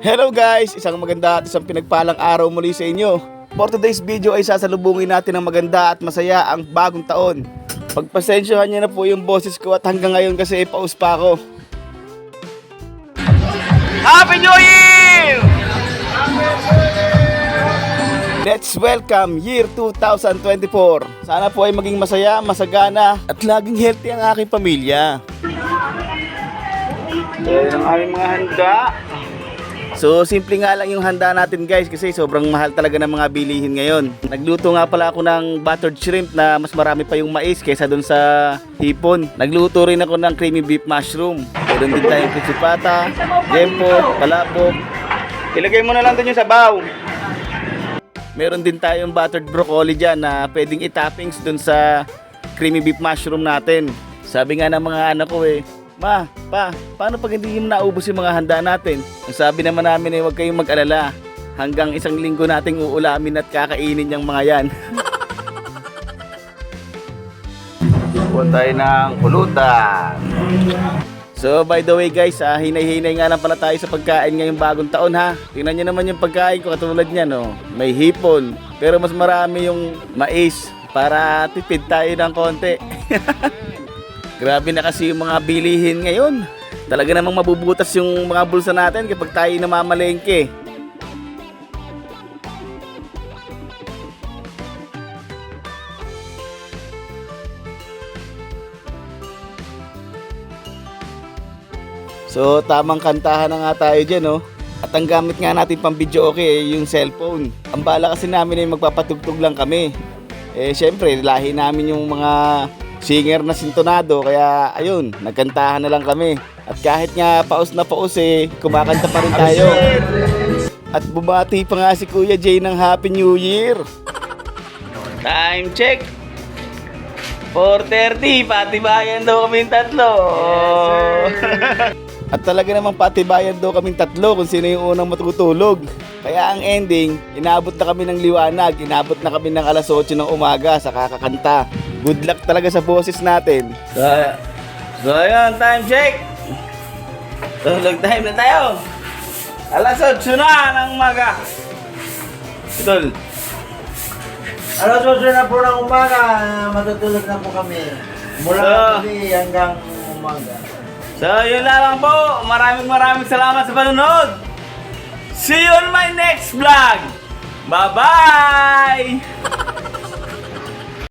Hello guys! Isang maganda at isang pinagpalang araw muli sa inyo. For today's video ay sasalubungin natin ng maganda at masaya ang bagong taon. Pagpasensyahan niyo na po yung boses ko at hanggang ngayon kasi paus pa ako. Happy New Year! Let's welcome year 2024. Sana po ay maging masaya, masagana at laging healthy ang aking pamilya. Yan ang aming mga handa. So simple nga lang yung handa natin guys kasi sobrang mahal talaga ng mga bilihin ngayon. Nagluto nga pala ako ng buttered shrimp na mas marami pa yung mais kaysa dun sa hipon. Nagluto rin ako ng creamy beef mushroom. Meron din tayong kutsipata, gempo, palabok. Ilagay mo na lang dun yung sabaw. Meron din tayong buttered broccoli dyan na pwedeng itoppings dun sa creamy beef mushroom natin. Sabi nga ng mga anak ko Ma, pa, paano pag hindi mo naubos yung mga handa natin? Ang sabi naman namin huwag kayong mag-alala. Hanggang isang linggo nating uulamin at kakainin yung mga yan. Buwan tayo ng pulutan. So by the way guys, hinay-hinay nga lang pala tayo sa pagkain ngayong bagong taon ha. Tingnan nyo naman yung pagkain ko katulad niya no. May hipon, pero mas marami yung mais para tipid tayo ng konti. Grabe na kasi yung mga bilihin ngayon. Talaga namang mabubutas yung mga bulsa natin kapag tayo namamalengke. So tamang kantahan na nga tayo dyan no. At ang gamit nga natin pang video okay yung cellphone. Ang bala kasi namin ay magpapatugtog lang kami. Syempre lahi namin yung mga singer na sintonado kaya ayun, nagkantahan na lang kami. At kahit nga paus na paus kumakanta pa rin tayo. At bumati pa nga si Kuya Jay ng Happy New Year. Time check 4:30, patibayan daw kaming tatlo. Yes, at talaga namang patibayan daw kaming tatlo kung sino yung unang matutulog. Kaya ang ending, inabot na kami ng liwanag, inabot na kami ng alas 8 ng umaga sa kakakanta. Good luck talaga sa boses natin. So ayun, time check. Tulog time na tayo. Alas 8 na ng umaga. Idol. Alas 8 na po ng umaga, matutulog na po kami. Mula kami hanggang umaga. So yun lang po. Maraming salamat sa panonood. See you on my next vlog. Bye-bye!